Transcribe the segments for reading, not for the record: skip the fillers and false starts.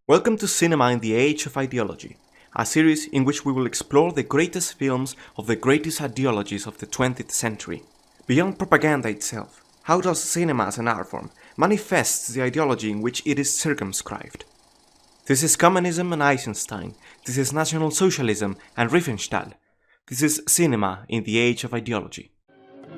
Welcome to Cinema in the Age of Ideology, a series in which we will explore the greatest films of the greatest ideologies of the 20th century. Beyond propaganda itself, how does cinema as an art form manifest the ideology in which it is circumscribed? This is Communism and Eisenstein, this is National Socialism and Riefenstahl, this is Cinema in the Age of Ideology.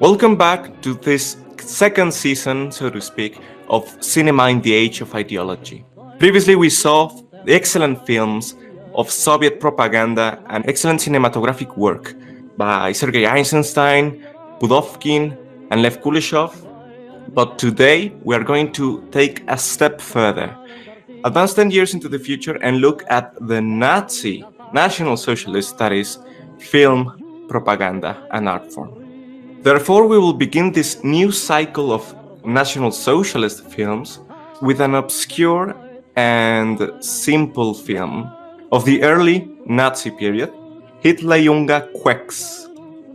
Welcome back to this second season, so to speak, of Cinema in the Age of Ideology. Previously we saw the excellent films of Soviet propaganda and excellent cinematographic work by Sergei Eisenstein, Pudovkin and Lev Kuleshov, but today we are going to take a step further, advance 10 years into the future and look at the Nazi, National Socialist, that is, film, propaganda and art form. Therefore, we will begin this new cycle of National Socialist films with an obscure and simple film of the early Nazi period, Hitlerjunge Quex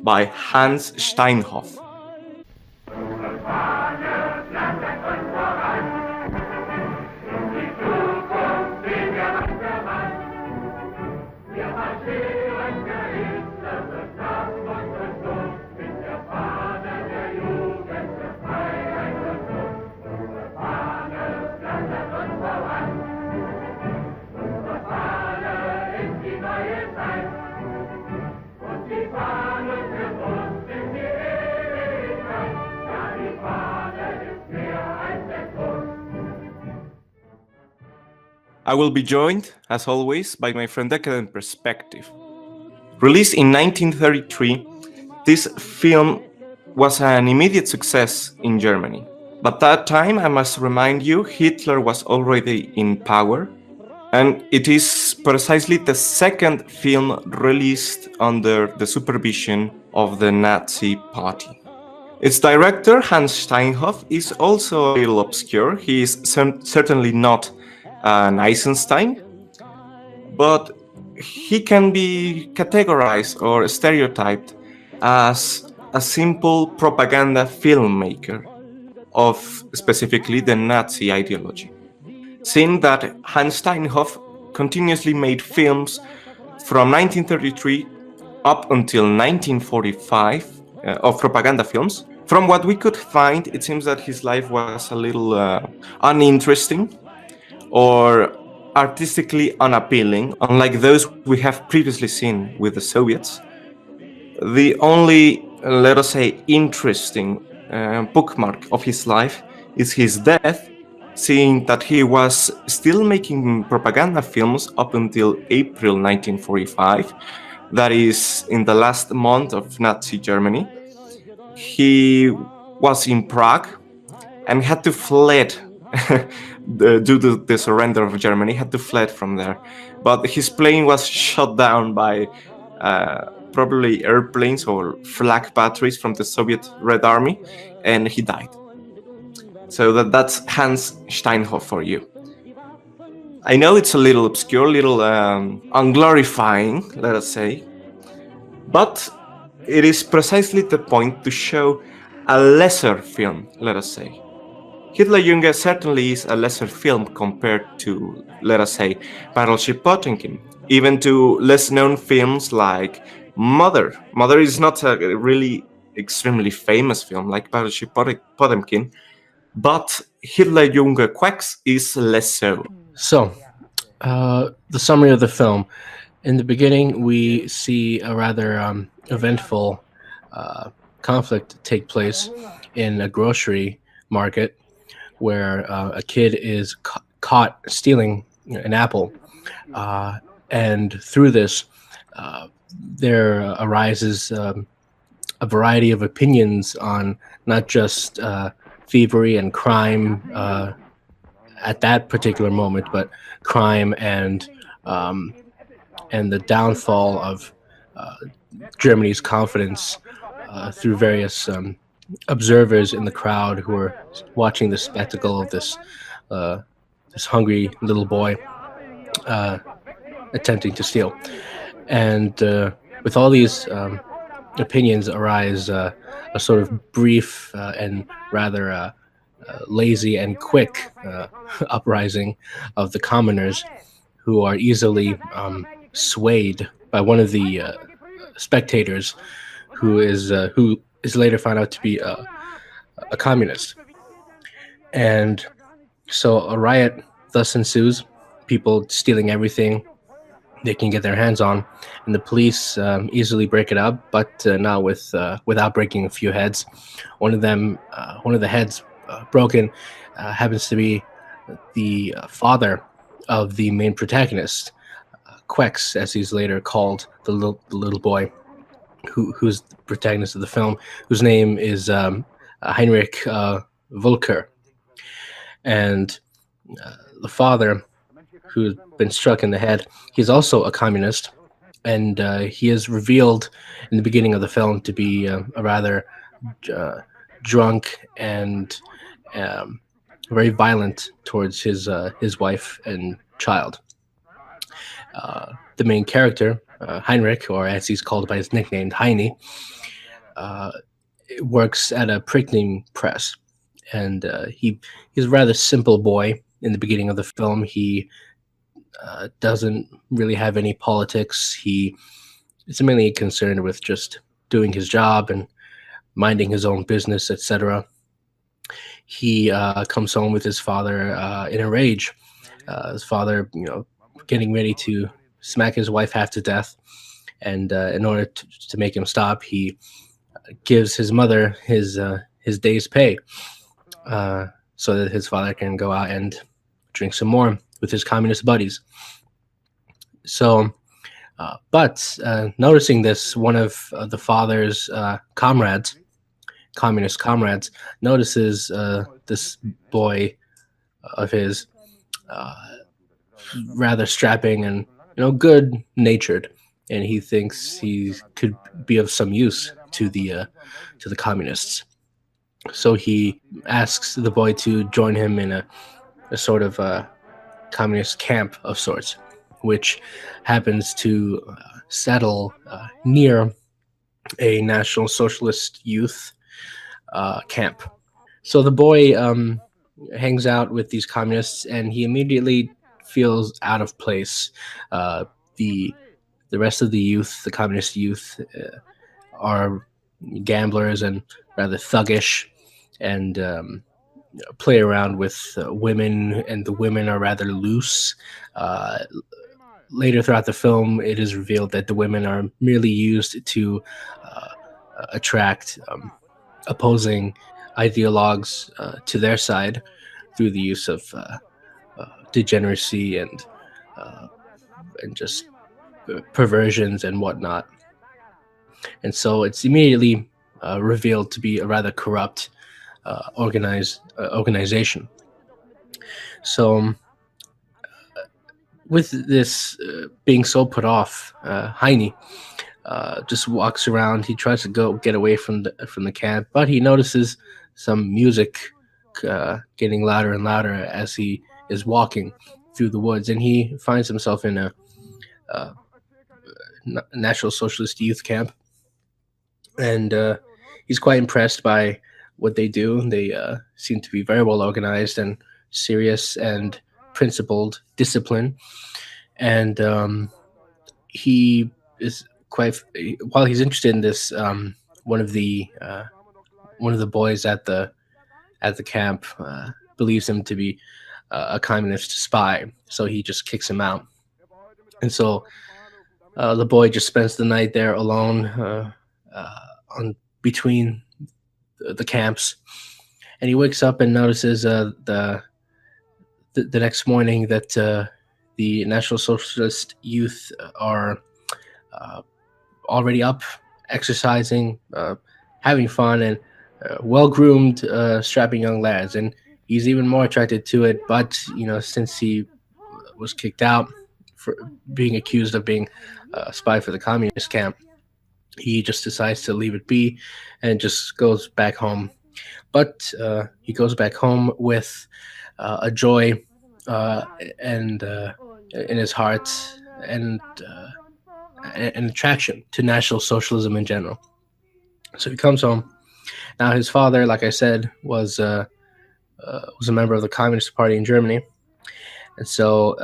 by Hans Steinhoff. I will be joined, as always, by my friend Decadent Perspective. Released in 1933, this film was an immediate success in Germany. But that time, I must remind you, Hitler was already in power, and it is precisely the second film released under the supervision of the Nazi Party. Its director, Hans Steinhoff, is also a little obscure. He is certainly not an Eisenstein, but he can be categorized or stereotyped as a simple propaganda filmmaker of specifically the Nazi ideology. Seeing that Hans Steinhoff continuously made films from 1933 up until 1945 of propaganda films, from what we could find, it seems that his life was a little uninteresting or artistically unappealing, unlike those we have previously seen with the Soviets. The only, let us say, interesting bookmark of his life is his death, seeing that he was still making propaganda films up until April 1945, that is, in the last month of Nazi Germany. He was in Prague and had to fled due to the surrender of Germany, had to fled from there. But his plane was shot down by probably airplanes or flak batteries from the Soviet Red Army, and he died. So that's Hans Steinhoff for you. I know it's a little obscure, little unglorifying, let us say, but it is precisely the point to show a lesser film, let us say. Hitlerjunge certainly is a lesser film compared to, let us say, Battleship Potemkin, even to less-known films like Mother. Mother is not a really extremely famous film like Battleship Potemkin, but Hitlerjunge Quex is less so. So, the summary of the film. In the beginning, we see a rather eventful conflict take place in a grocery market where a kid is caught stealing an apple. And through this, there arises a variety of opinions on not just thievery and crime at that particular moment, but crime and the downfall of Germany's confidence through various observers in the crowd who are watching the spectacle of this hungry little boy attempting to steal. And with all these opinions arise a sort of brief and rather lazy and quick uprising of the commoners, who are easily swayed by one of the spectators, who is later found out to be a communist. And so a riot thus ensues, people stealing everything they can get their hands on, and the police easily break it up, but not without breaking a few heads. One of the heads broken, happens to be the father of the main protagonist, Quex, as he's later called, the little boy who's the protagonist of the film, whose name is Heinrich Volker. And the father, who's been struck in the head, he's also a communist, and he is revealed in the beginning of the film to be a rather drunk and very violent towards his wife and child. The main character, Heinrich, or as he's called by his nickname, Heine, works at a printing press, and he's a rather simple boy. In the beginning of the film, he doesn't really have any politics. He is mainly concerned with just doing his job and minding his own business, etc. He comes home with his father in a rage. His father, getting ready to smack his wife half to death, and in order to make him stop, he gives his mother his day's pay, so that his father can go out and drink some more with his communist buddies. So, but noticing this, one of the father's communist comrades, notices this boy of his, rather strapping and good natured, and he thinks he could be of some use to the communists. So he asks the boy to join him in a sort of communist camp of sorts, which happens to settle near a National Socialist youth camp. So the boy hangs out with these communists, and he immediately feels out of place. The rest of the youth, the communist youth, are gamblers and rather thuggish, and play around with women, and the women are rather loose. Later throughout the film, it is revealed that the women are merely used to attract opposing ideologues to their side through the use of degeneracy and just perversions and whatnot. And so it's immediately revealed to be a rather corrupt organization. So with this being so put off, Heine just walks around. He tries to go get away from the camp, but he notices some music getting louder and louder as he is walking through the woods, and he finds himself in a National Socialist youth camp, and he's quite impressed by what they do. They seem to be very well organized and serious and principled, disciplined, and he is quite. While he's interested in this, one of the boys at the camp believes him to be a communist spy, so he just kicks him out. And so the boy just spends the night there alone on between the camps, and he wakes up and notices the next morning that the National Socialist youth are already up, exercising, having fun, and well-groomed, strapping young lads. And he's even more attracted to it, but since he was kicked out for being accused of being a spy for the communist camp, he just decides to leave it be and just goes back home. But he goes back home with a joy and in his heart, and an attraction to National Socialism in general. So he comes home. Now his father, like I said, was was a member of the Communist Party in Germany, and so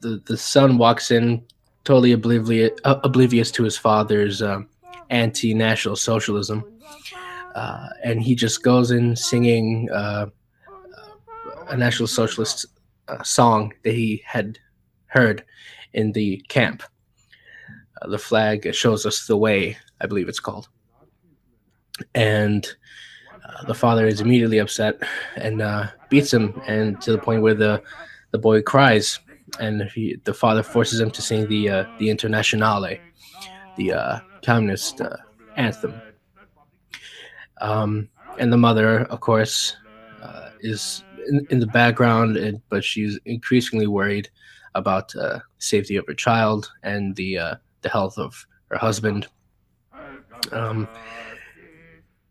the son walks in totally oblivious to his father's anti-national socialism, and he just goes in singing a National Socialist song that he had heard in the camp. The flag shows us the way, I believe it's called. And the father is immediately upset and beats him, and to the point where the boy cries, and the father forces him to sing the Internationale, the communist anthem. And the mother, of course, is in the background, but she's increasingly worried about safety of her child and the health of her husband.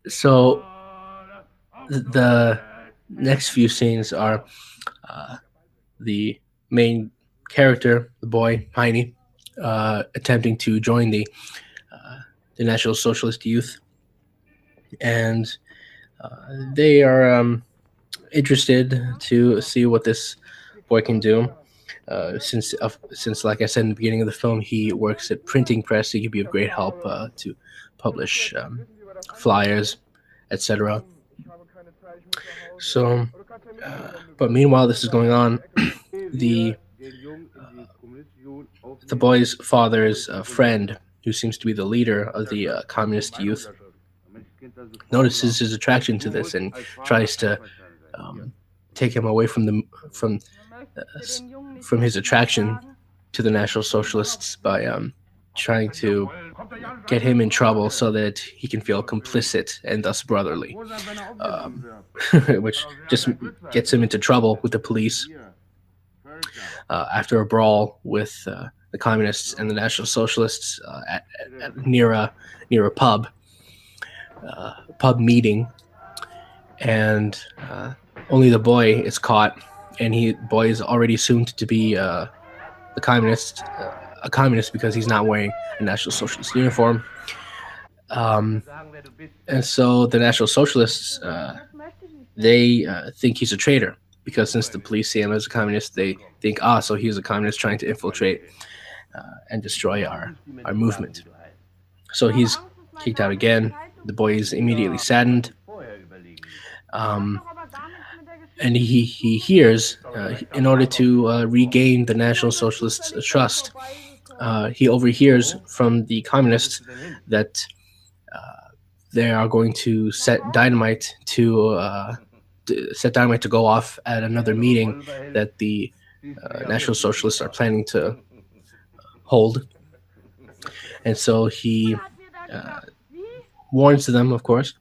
So the next few scenes are the main character, the boy Heine, attempting to join the National Socialist Youth, and they are interested to see what this boy can do. Since, like I said in the beginning of the film, he works at printing press, he could be of great help to publish flyers, etc. So, but meanwhile, this is going on. The boy's father's friend, who seems to be the leader of the communist youth, notices his attraction to this and tries to take him away from his attraction to the National Socialists by trying to get him in trouble so that he can feel complicit and thus brotherly, which just gets him into trouble with the police after a brawl with the communists and the National Socialists near a pub meeting, and only the boy is caught, and boy is already assumed to be a communist because he's not wearing a National Socialist uniform. And so the National Socialists, they think he's a traitor, because since the police see him as a communist, they think, so he's a communist trying to infiltrate and destroy our movement. So he's kicked out again. The boy is immediately saddened. And he hears, in order to regain the National Socialists' trust, he overhears from the communists that they are going to set dynamite to go off at another meeting that the National Socialists are planning to hold. And so he warns them, of course,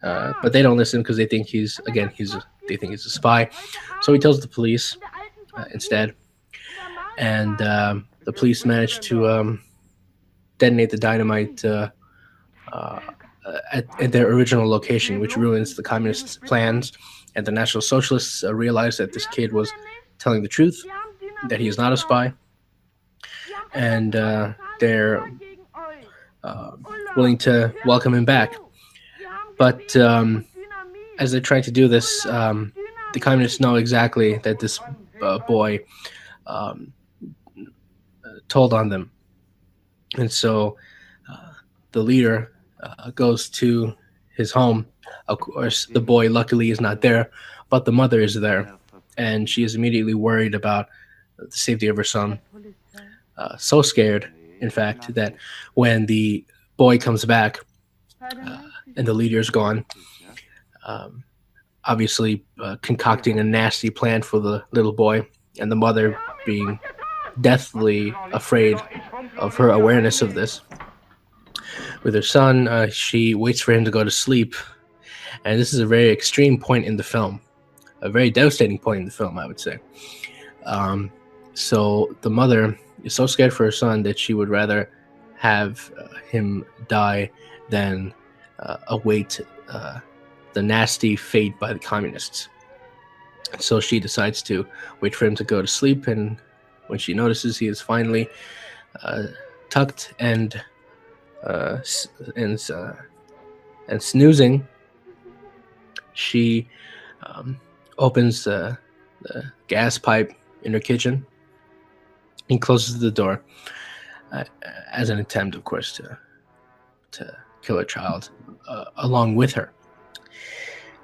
but they don't listen because they think he's a spy. So he tells the police instead, and the police manage to detonate the dynamite at their original location, which ruins the communists' plans. And the National Socialists realize that this kid was telling the truth, that he is not a spy, and they're willing to welcome him back. But as they're trying to do this, the communists know exactly that this boy told on them. And so the leader goes to his home. Of course, the boy luckily is not there, but the mother is there, and she is immediately worried about the safety of her son. So scared, in fact, that when the boy comes back and the leader is gone, obviously concocting a nasty plan for the little boy, and the mother being deathly afraid of her awareness of this. With her son, she waits for him to go to sleep, and this is a very extreme point in the film, a very devastating point in the film, I would say. So the mother is so scared for her son that she would rather have him die than await the nasty fate by the communists. So she decides to wait for him to go to sleep, and when she notices he is finally tucked and snoozing, she opens the gas pipe in her kitchen and closes the door uh, as an attempt, of course, to kill her child along with her.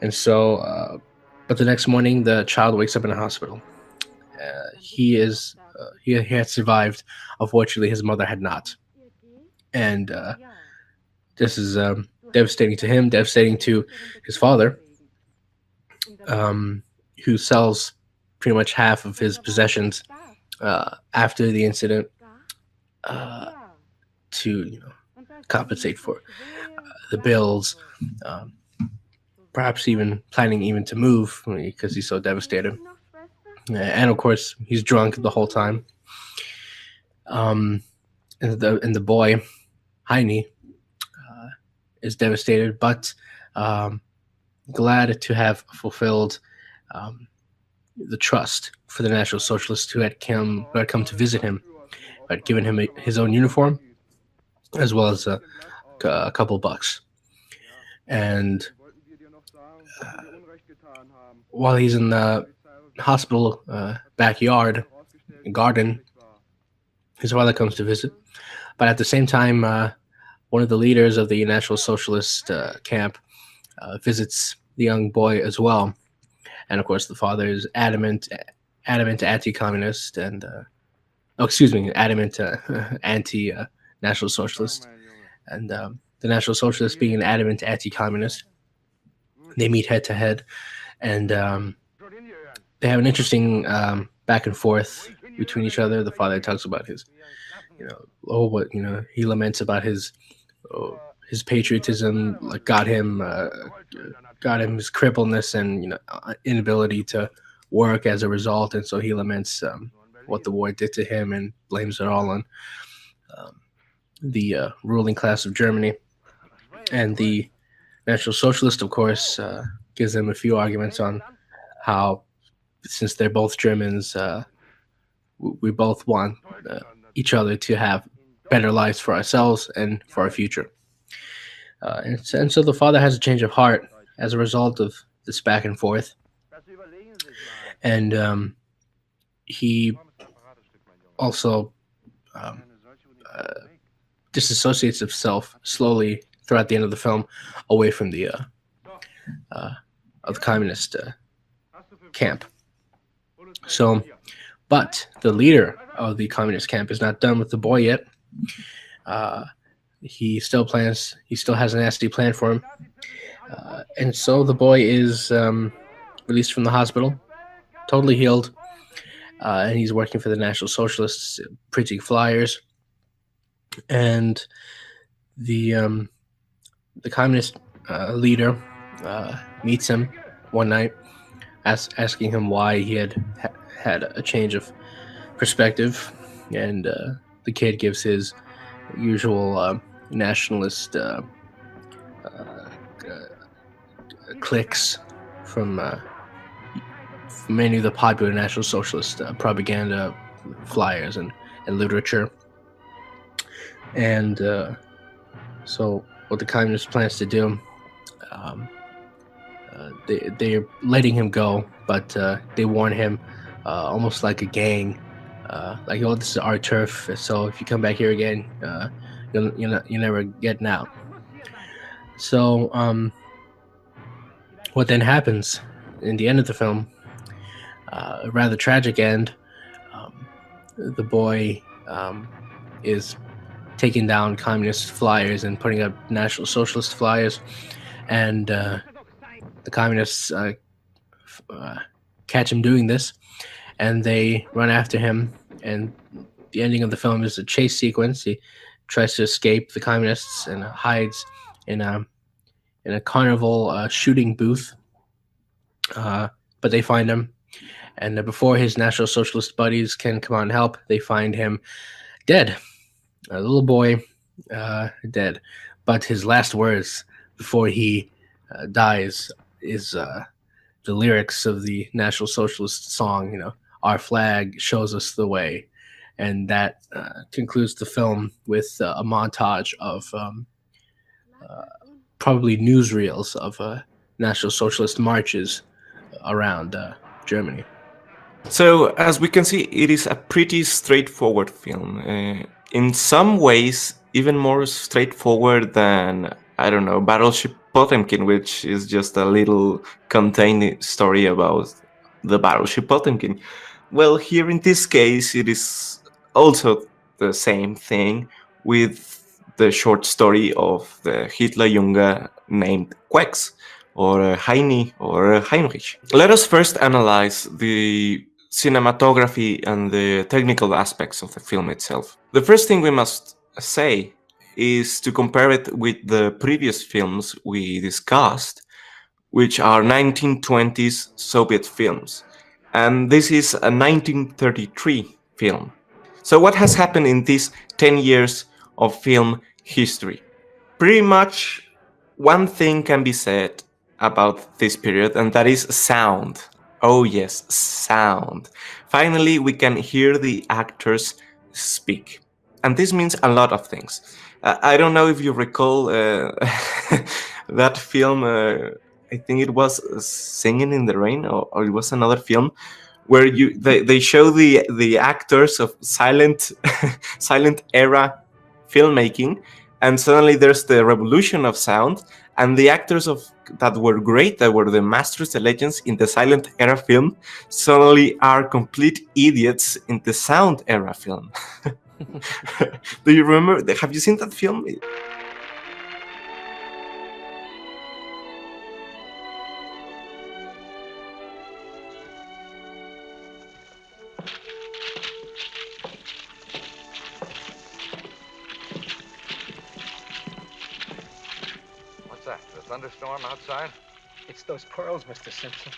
And so, but the next morning, the child wakes up in a hospital. He had survived. Unfortunately, his mother had not, and this is devastating to him, devastating to his father, who sells pretty much half of his possessions after the incident uh, to compensate for the bills, um, perhaps even planning even to move because he's so devastated. And of course, he's drunk the whole time. And the boy, Heine, is devastated, but glad to have fulfilled the trust for the National Socialists who had come to visit him, who had given him his own uniform, as well as a couple bucks. And while he's in the hospital backyard garden, his father comes to visit. But at the same time, one of the leaders of the National Socialist camp visits the young boy as well. And of course, the father is adamant anti-communist and adamant anti-National Socialist. And the National Socialist being an adamant anti-communist, they meet head to head, and they have an interesting back and forth between each other. The father talks about his, he laments about his patriotism, like got him his crippledness and inability to work as a result, and so he laments what the war did to him and blames it all on the ruling class of Germany. And the National Socialist, of course, gives them a few arguments on how, since they're both Germans, we both want each other to have better lives for ourselves and for our future. And so the father has a change of heart as a result of this back and forth. And he also disassociates himself slowly throughout the end of the film away from the communist camp. So, but the leader of the communist camp is not done with the boy yet. He still has a nasty plan for him. And so the boy is released from the hospital, totally healed, and he's working for the National Socialists, printing flyers. And the communist leader meets him one night, asking him why he had a change of perspective, and the kid gives his usual nationalist clicks from many of the popular National Socialist propaganda flyers and literature. And so what the communist plans to do, they're letting him go, but they warn him almost like a gang, like, oh, this is our turf, so if you come back here again, you're never getting out. So what then happens in the end of the film, a rather tragic end. The boy is taking down communist flyers and putting up National Socialist flyers, and the communists catch him doing this, and they run after him. And the ending of the film is a chase sequence. He tries to escape the communists and hides in a carnival shooting booth, but they find him. And before his National Socialist buddies can come out and help, they find him dead. A little boy, dead. But his last words before he dies is the lyrics of the National Socialist song, "Our flag shows us the way." And that concludes the film with a montage of probably newsreels of National Socialist marches around Germany. So, as we can see, it is a pretty straightforward film. In some ways, even more straightforward than, I don't know, Battleship Potemkin, which is just a little contained story about the Battleship Potemkin. Well, here in this case, it is also the same thing with the short story of the Hitlerjunge named Quex, or Heini, or Heinrich. Let us first analyze the cinematography and the technical aspects of the film itself. The first thing we must say is to compare it with the previous films we discussed, which are 1920s Soviet films. And this is a 1933 film. So, what has happened in these 10 years of film history? Pretty much one thing can be said about this period, and that is sound. Oh, yes, sound. Finally, we can hear the actors speak. And this means a lot of things. I don't know if you recall that film. I think it was Singing in the Rain, or it was another film where they show the actors of silent era filmmaking, and suddenly there's the revolution of sound, and the actors of that were great, that were the masters, the legends in the silent era film, suddenly are complete idiots in the sound era film. Do you remember? Have you seen that film? What's that? A thunderstorm outside? It's those pearls, Mr. Simpson.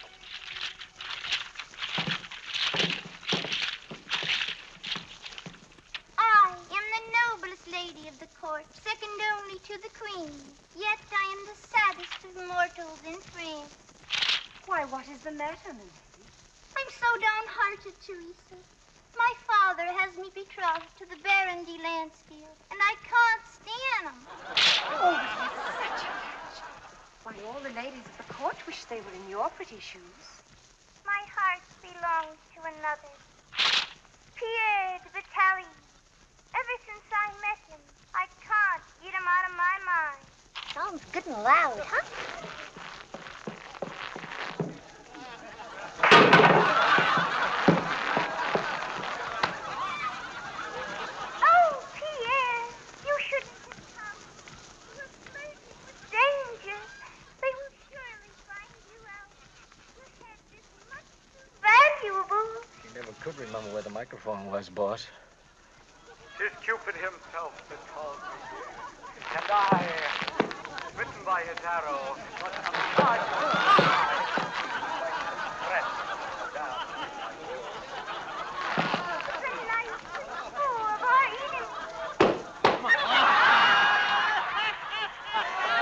I am the noblest lady of the court, second only to the queen. Yet I am the saddest of mortals in France. Why, what is the matter, Milady? I'm so downhearted, Teresa. My father has me betrothed to the Baron de Lansfield, and I can't stand him. Oh, such a match. Why, all the ladies of the court wish they were in your pretty shoes. My heart belongs to another. Pierre de Bataille. Ever since I met him, I can't get him out of my mind. Sounds good and loud, huh? Oh, Pierre, you shouldn't have come. You're flirting with danger. They will surely find you out. Your head is much too valuable. She never could remember where the microphone was, boss. 'Tis Cupid himself that calls me. And I, smitten by his arrow, was obliged to press down. The night full of our enemies.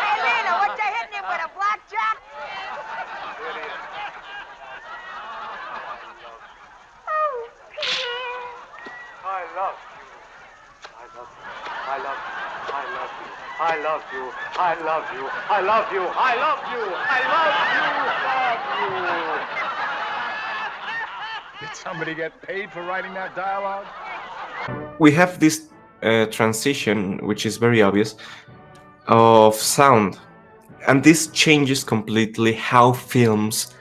Hey, Lena, what you hitting him with, a blackjack? Idiot. Oh, Pierre. I love you. I love you. I love you. I love you. I love you. I love you. I love you. I love you. I love you. Did somebody get paid for writing that dialogue? We have this transition, which is very obvious, of sound. And this changes completely how films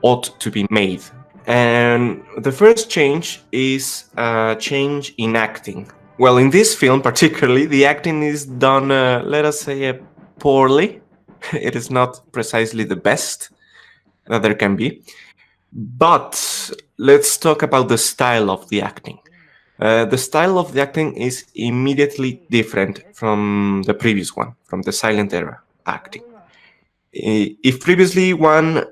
ought to be made. And the first change is a change in acting. Well, in this film particularly, the acting is done, let us say, poorly. It is not precisely the best that there can be. But let's talk about the style of the acting. The style of the acting is immediately different from the previous one, from the silent era acting. If previously one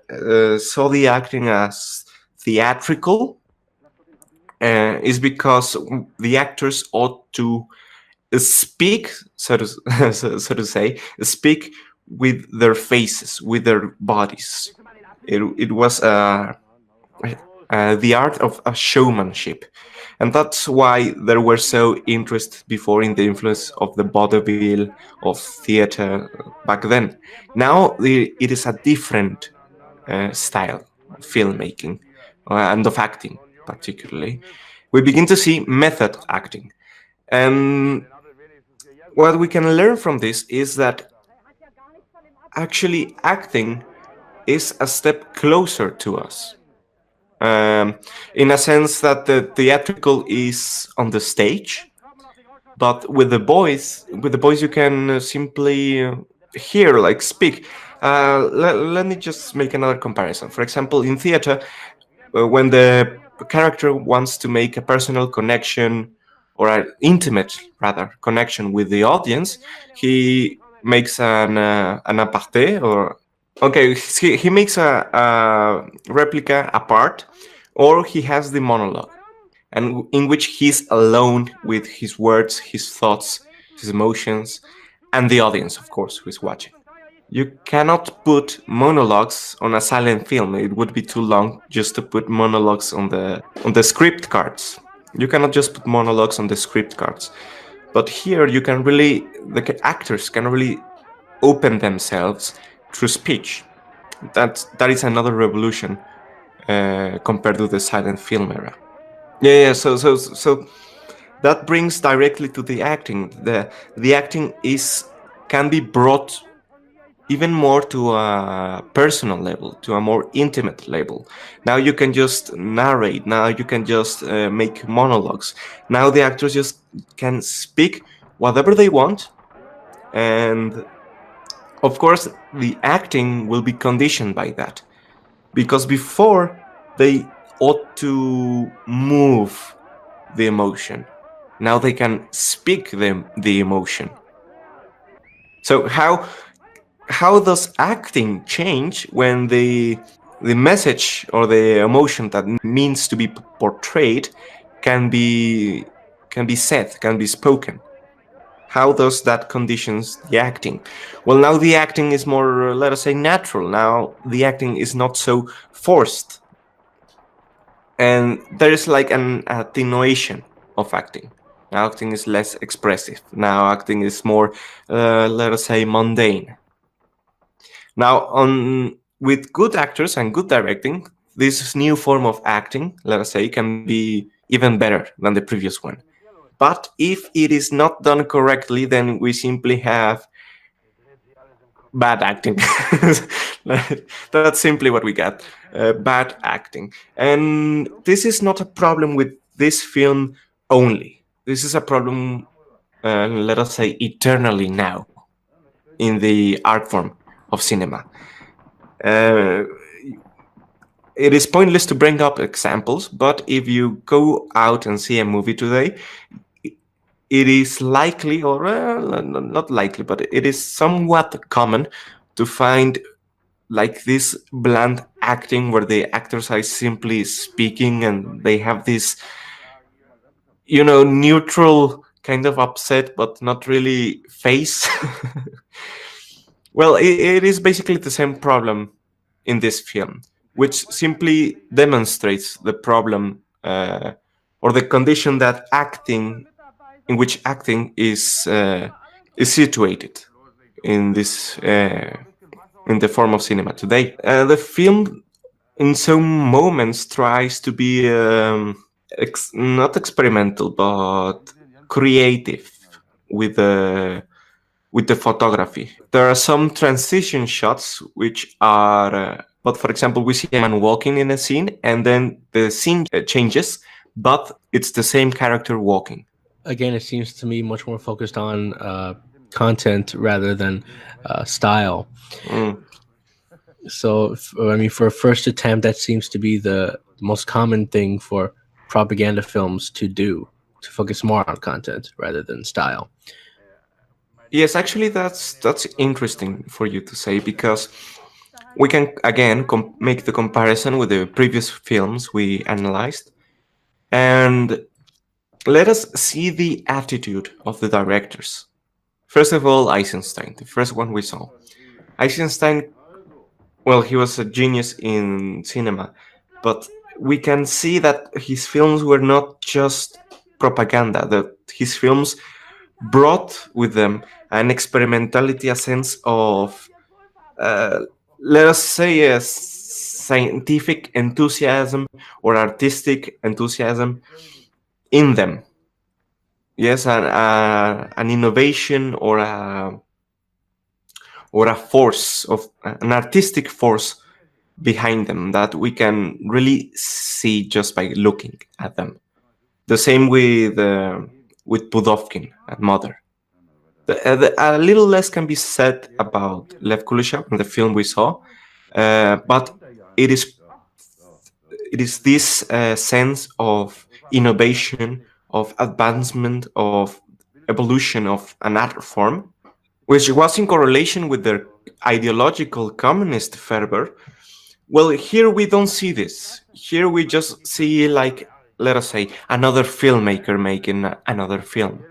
saw the acting as theatrical, is because the actors ought to speak, so to say, speak with their faces, with their bodies. It was the art of showmanship. And that's why there were so interested before in the influence of the vaudeville, of theater back then. Now it is a different style. filmmaking and of acting, particularly. We begin to see method acting. And what we can learn from this is that actually acting is a step closer to us. In a sense that the theatrical is on the stage, but with the voice you can simply hear, like speak. Let me just make another comparison. For example, in theater, when the character wants to make a personal connection or an intimate, rather, connection with the audience, he makes an aparté, or okay, he makes a replica apart, or he has the monologue, and in which he's alone with his words, his thoughts, his emotions, and the audience, of course, who is watching. You cannot put monologues on a silent film. It would be too long just to put monologues on the script cards. You cannot just put monologues on the script cards. But here you can really, the actors can really open themselves through speech. That is another revolution compared to the silent film era. Yeah. So that brings directly to the acting. The acting can be brought even more to a personal level, to a more intimate level. Now you can just narrate. Now you can just make monologues. Now the actors just can speak whatever they want, and of course the acting will be conditioned by that, because before they ought to move the emotion. Now they can speak the emotion. So how does acting change when the message or the emotion that means to be portrayed can be said, can be spoken? How does that conditions the acting? Well, now the acting is more, let us say, natural. Now the acting is not so forced, and there is like an attenuation of acting. Now acting is less expressive. Now acting is more, let us say, mundane. Now, with good actors and good directing, this new form of acting, let us say, can be even better than the previous one. But if it is not done correctly, then we simply have bad acting. That's simply what we got. Bad acting. And this is not a problem with this film only. This is a problem, let us say, eternally now in the art form of cinema. It is pointless to bring up examples, but if you go out and see a movie today, it is likely, or not likely, but it is somewhat common to find like this bland acting where the actors are simply speaking and they have this, neutral kind of upset but not really face. Well, it is basically the same problem in this film, which simply demonstrates the problem or the condition that in which acting is situated in this in the form of cinema today. The film, in some moments, tries to be not experimental but creative with the photography. There are some transition shots which are, but for example, we see a man walking in a scene and then the scene changes, but it's the same character walking. Again, it seems to me much more focused on content rather than style. So, for a first attempt, that seems to be the most common thing for propaganda films to do, to focus more on content rather than style. Yes, actually, that's interesting for you to say, because we can again make the comparison with the previous films we analyzed, and let us see the attitude of the directors. First of all, Eisenstein, the first one we saw. Eisenstein, well, he was a genius in cinema, but we can see that his films were not just propaganda, that his films brought with them an experimentality, a sense of, let us say, scientific enthusiasm or artistic enthusiasm in them. Yes, an innovation or a force of an artistic force behind them that we can really see just by looking at them. The same with Pudovkin and Mother. A little less can be said about Lev Kuleshov in the film we saw, but it is this sense of innovation, of advancement, of evolution of an art form, which was in correlation with their ideological communist fervor. Well, here we don't see this. Here we just see, like, let us say, another filmmaker making another film.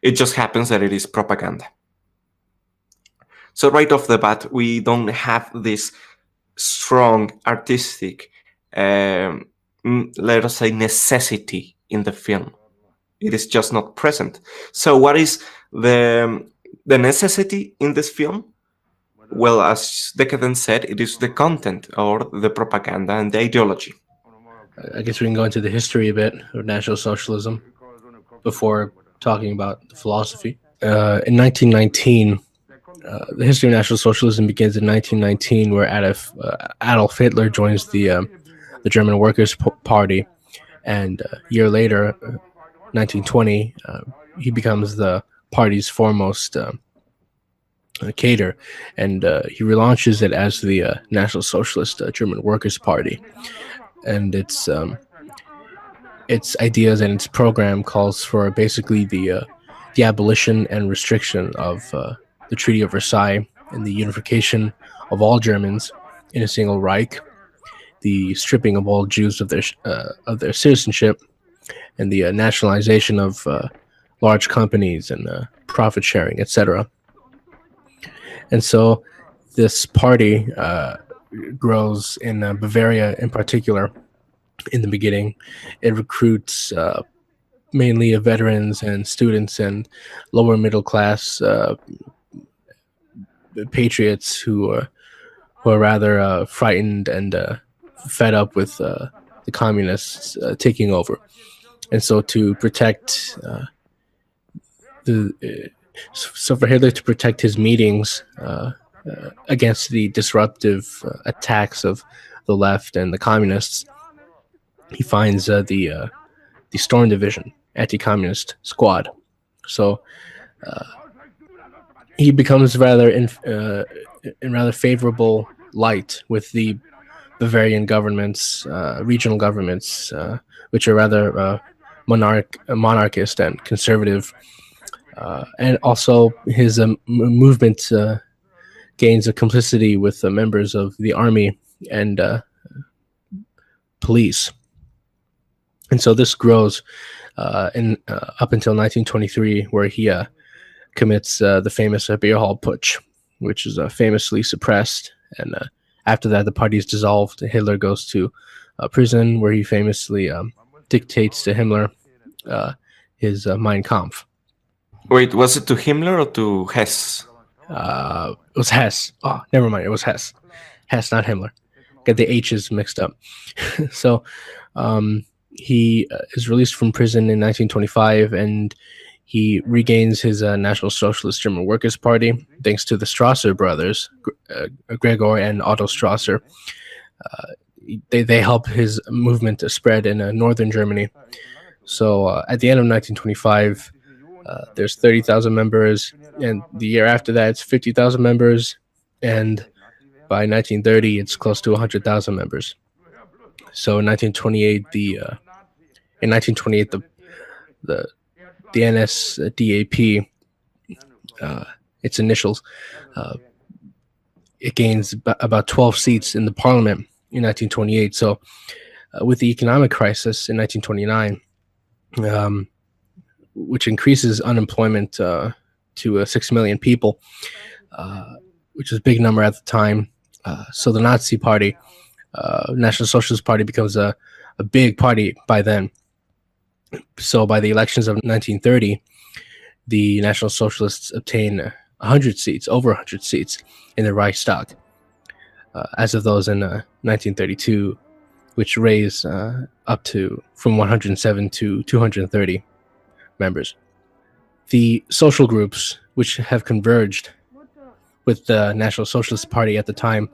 It just happens that it is propaganda. So right off the bat, we don't have this strong artistic, let us say, necessity in the film. It is just not present. So what is the necessity in this film? Well, as Decadent said, it is the content or the propaganda and the ideology. I guess we can go into the history a bit of National Socialism before talking about the philosophy. In 1919, the history of National Socialism begins in 1919, where Adolf Hitler joins the German Workers' Party, and a year later, 1920, he becomes the party's foremost cadre, and he relaunches it as the National Socialist German Workers' Party. And its ideas and its program calls for basically the abolition and restriction of the Treaty of Versailles and the unification of all Germans in a single Reich, the stripping of all Jews of their citizenship, and the nationalization of large companies and profit sharing, etc. And so this party grows in Bavaria in particular. In the beginning, it recruits mainly veterans and students and lower middle class patriots who are rather frightened and fed up with the communists taking over. And so to protect for Hitler to protect his meetings against the disruptive attacks of the left and the communists, he finds the Storm Division, anti-communist squad. So he becomes rather in rather favorable light with the Bavarian governments, regional governments, which are rather monarchist and conservative. And also his movement gains a complicity with the members of the army and police. And so this grows up until 1923, where he commits the famous beer hall putsch, which is famously suppressed. And after that, the party is dissolved. Hitler goes to prison, where he famously dictates to Himmler his Mein Kampf. Wait, was it to Himmler or to Hess? It was Hess. Oh, never mind. It was Hess. Hess, not Himmler. Get the H's mixed up. So he is released from prison in 1925, and he regains his National Socialist German Workers' Party thanks to the Strasser brothers, Gregor and Otto Strasser. They help his movement to spread in northern Germany. So at the end of 1925, there's 30,000 members, and the year after that, it's 50,000 members, and by 1930, it's close to 100,000 members. So in 1928, the NSDAP, its initials, it gains about 12 seats in the parliament in 1928. So with the economic crisis in 1929, which increases unemployment to 6 million people, which is a big number at the time. So the Nazi Party, National Socialist Party, becomes a big party by then. So by the elections of 1930, the National Socialists obtain 100 seats, over 100 seats in the Reichstag, as of those in 1932, which raised up to from 107 to 230 members. The social groups, which have converged with the National Socialist Party at the time,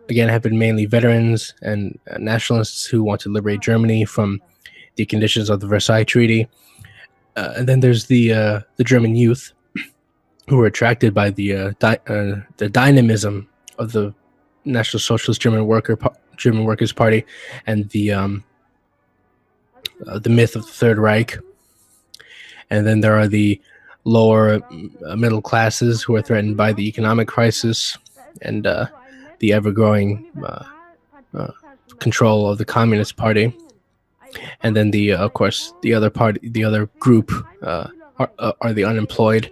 again, have been mainly veterans and nationalists who want to liberate Germany from the conditions of the Versailles Treaty. And then there's the German youth, who were attracted by the dynamism of the National Socialist German Workers' Party and the myth of the Third Reich. And then there are the lower middle classes who are threatened by the economic crisis and the ever-growing control of the Communist Party. And then of course, the other group are the unemployed.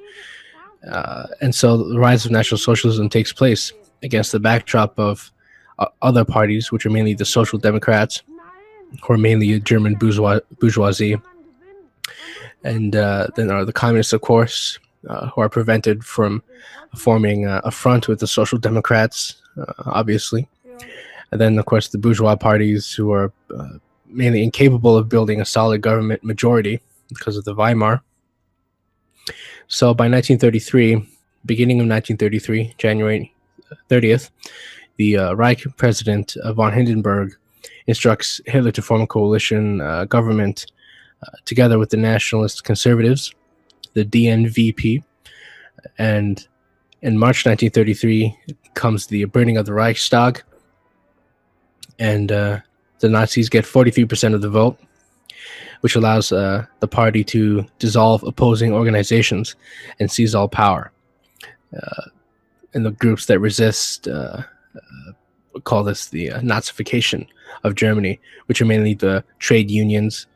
And so the rise of National Socialism takes place against the backdrop of other parties, which are mainly the Social Democrats, who are mainly a German bourgeoisie. And then are the communists, of course, who are prevented from forming a front with the Social Democrats, obviously. And then, of course, the bourgeois parties, who are mainly incapable of building a solid government majority because of the Weimar. So by 1933, beginning of 1933, January 30th, the Reich President von Hindenburg instructs Hitler to form a coalition government together with the nationalist conservatives, the DNVP. And in March 1933 comes the burning of the Reichstag, and the Nazis get 43% of the vote, which allows the party to dissolve opposing organizations and seize all power. And the groups that resist call this the Nazification of Germany, which are mainly the trade unions,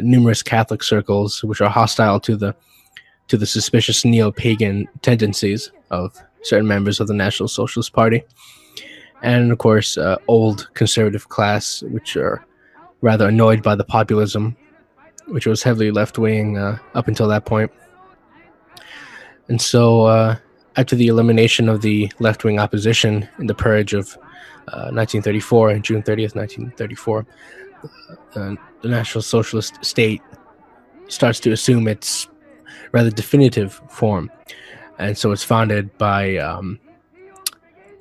numerous Catholic circles, which are hostile to the suspicious neo-pagan tendencies of certain members of the National Socialist Party, and of course, old conservative class, which are rather annoyed by the populism, which was heavily left-wing up until that point. And so, after the elimination of the left-wing opposition in the purge of 1934, on June 30th, 1934, the National Socialist state starts to assume its rather definitive form. And so it's founded by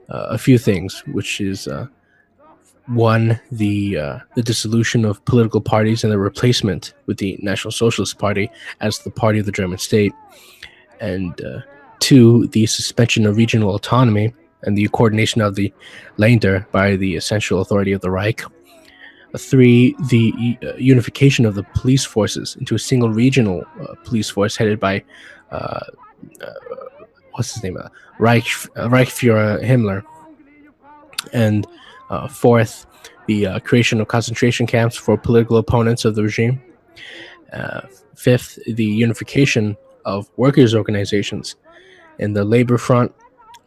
a few things, which is one, the dissolution of political parties and the replacement with the National Socialist Party as the party of the German state, and two, the suspension of regional autonomy and the coordination of the Länder by the central authority of the Reich. Three, the unification of the police forces into a single regional police force headed by what's his name, Reichsfuhrer Himmler. And fourth, the creation of concentration camps for political opponents of the regime. Fifth, the unification of workers' organizations in the labor front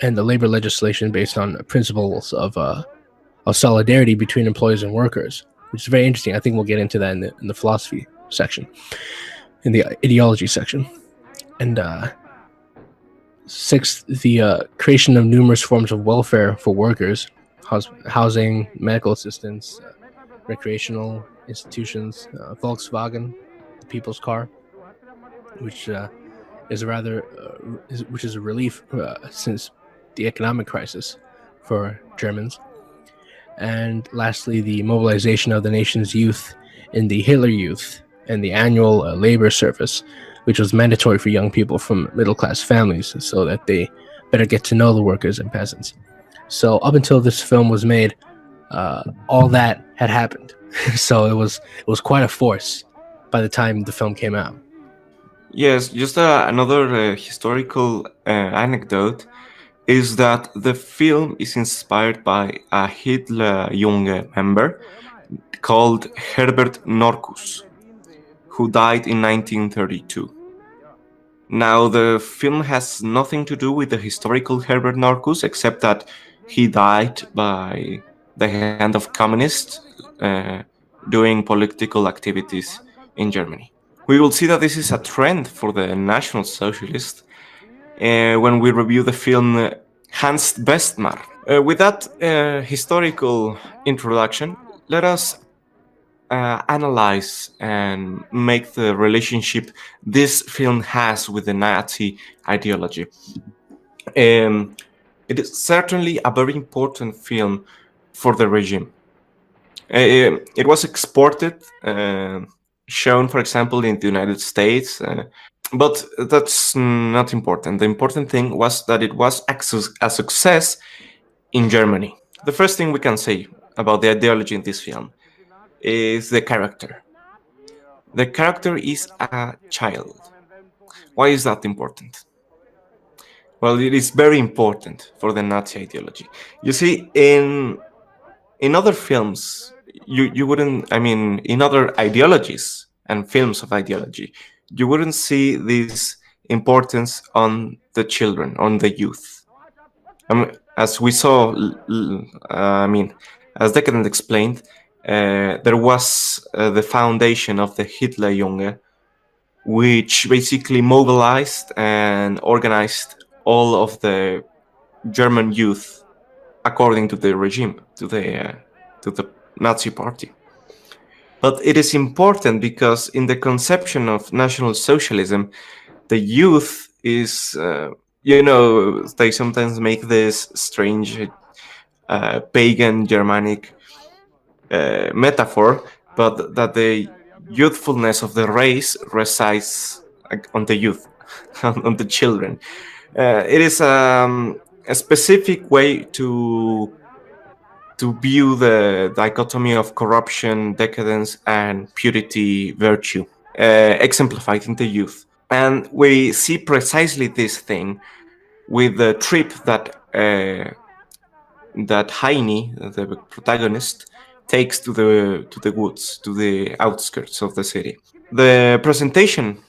and the labor legislation based on principles of solidarity between employees and workers, which is very interesting. I think we'll get into that in the philosophy section, in the ideology section. And sixth, the creation of numerous forms of welfare for workers, housing, medical assistance, recreational institutions, Volkswagen, the people's car, which is a relief since the economic crisis for Germans. And lastly, the mobilization of the nation's youth in the Hitler Youth and the annual labor service, which was mandatory for young people from middle-class families so that they better get to know the workers and peasants. So up until this film was made, all that had happened. So it was quite a force by the time the film came out. Yes, just another historical anecdote is that the film is inspired by a Hitlerjunge member called Herbert Norkus, who died in 1932. Now, the film has nothing to do with the historical Herbert Norkus, except that he died by the hand of communists doing political activities in Germany. We will see that this is a trend for the National Socialists when we review the film Hans Steinhoff, With that historical introduction, let us analyze and make the relationship this film has with the Nazi ideology. It is certainly a very important film for the regime. It was exported, shown, for example, in the United States, but that's not important. The important thing was that it was a success in Germany. The first thing we can say about the ideology in this film is the character. The character is a child. Why is that important? Well, it is very important for the Nazi ideology. You see, in other films, you wouldn't. I mean, in other ideologies and films of ideology, you wouldn't see this importance on the children, on the youth. As we saw, I mean, as Decadent explained, there was the foundation of the Hitlerjunge, which basically mobilized and organized all of the German youth according to the regime, to the Nazi Party. But it is important because in the conception of National Socialism, the youth is, they sometimes make this strange pagan Germanic metaphor, but that the youthfulness of the race resides on the youth, on the children. It is a specific way to view the dichotomy of corruption, decadence, and purity, virtue, exemplified in the youth. And we see precisely this thing with the trip that Heine, the protagonist, takes to the woods, to the outskirts of the city. The presentation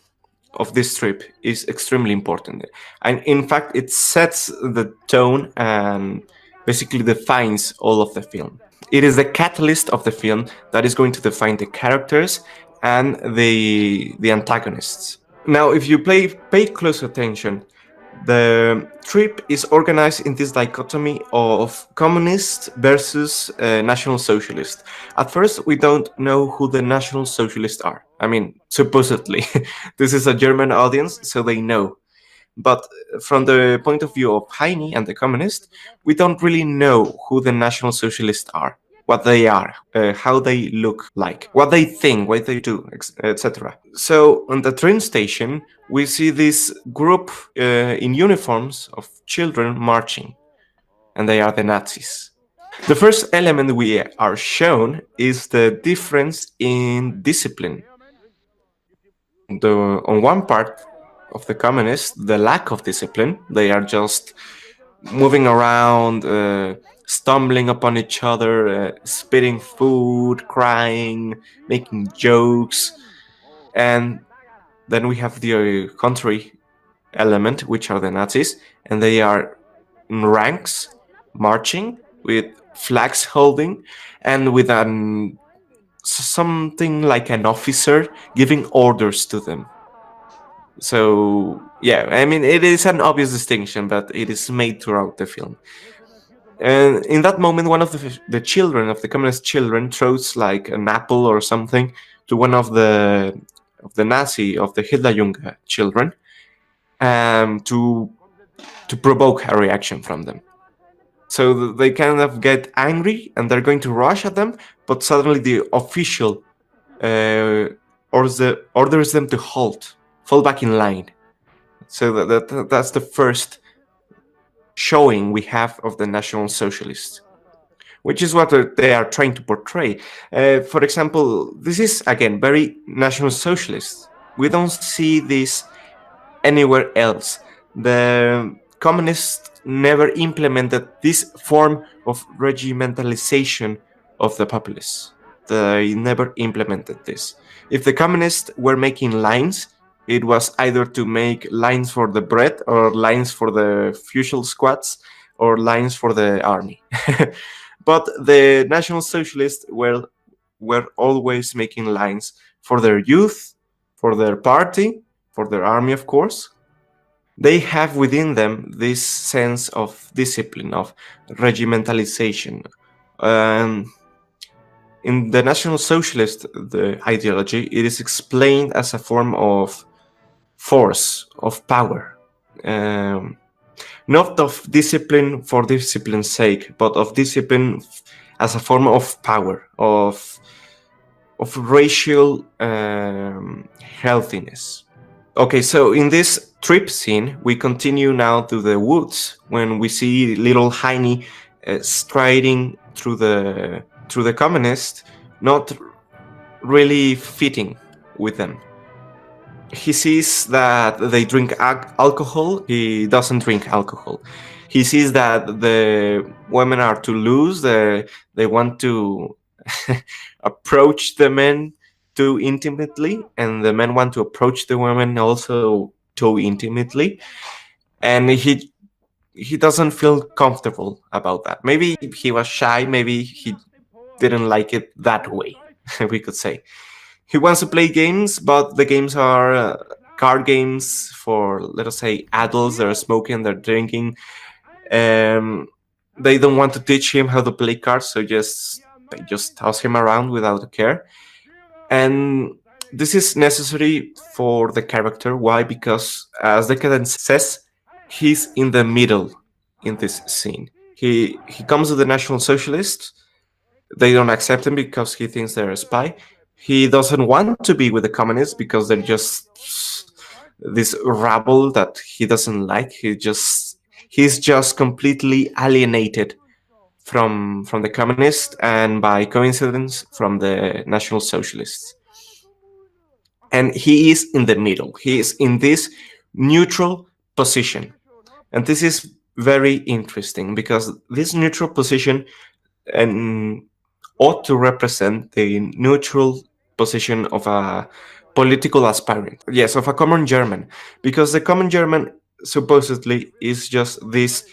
of this trip is extremely important, and in fact, it sets the tone and basically defines all of the film. It is the catalyst of the film that is going to define the characters and the antagonists. Now, if you pay close attention, the trip is organized in this dichotomy of communist versus National Socialist. At first, we don't know who the National Socialists are. I mean, supposedly. This is a German audience, so they know. But from the point of view of Heine and the communists, we don't really know who the National Socialists are, what they are, how they look like, what they think, what they do, etc. So on the train station, we see this group in uniforms of children marching, and they are the Nazis. The first element we are shown is the difference in discipline. On one part of the communists, the lack of discipline, they are just moving around, stumbling upon each other, spitting food, crying, making jokes. And then we have the contrary element, which are the Nazis, and they are in ranks, marching, with flags holding, and with something like an officer giving orders to them. So, yeah, I mean, it is an obvious distinction, but it is made throughout the film. And in that moment, one of the children, of the communist children, throws like an apple or something to one of the Nazi, of the Hitlerjunge children, to provoke a reaction from them. So they kind of get angry and they're going to rush at them, but suddenly the official orders them to halt, fall back in line. So that's the first showing we have of the National Socialists, which is what they are trying to portray. For example, this is, again, very National Socialist. We don't see this anywhere else. The communists never implemented this form of regimentalization of the populace. They never implemented this. If the communists were making lines, it was either to make lines for the bread, or lines for the fusil squads, or lines for the army. But the National Socialists were always making lines for their youth, for their party, for their army, of course. they have within them this sense of discipline, of regimentalization. Um, in the National Socialist the ideology, it is explained as a form of force, of power. Not of discipline for discipline's sake, but of discipline as a form of power, of racial healthiness. Okay, so in this trip scene, we continue now to the woods when we see little Heine striding through the communists, not really fitting with them. He sees that they drink alcohol. He doesn't drink alcohol. He sees that the women are too loose. They want to approach the men too intimately, and the men want to approach the women also too intimately. And he doesn't feel comfortable about that. Maybe he was shy. Maybe he didn't like it that way. We could say. He wants to play games, but the games are card games for, let us say, adults. They're smoking, they're drinking. They don't want to teach him how to play cards, so they just toss him around without a care. And this is necessary for the character. Why? Because, as Decadence says, he's in the middle in this scene. He comes to the National Socialists. They don't accept him because he thinks they're a spy. He doesn't want to be with the communists because they're just this rabble that he doesn't like. He's just completely alienated from the communists, and by coincidence from the National Socialists. And he is in the middle. He is in this neutral position. And this is very interesting because this neutral position ought to represent the neutral position of a political aspirant. Yes, of a common German. Because the common German supposedly is just this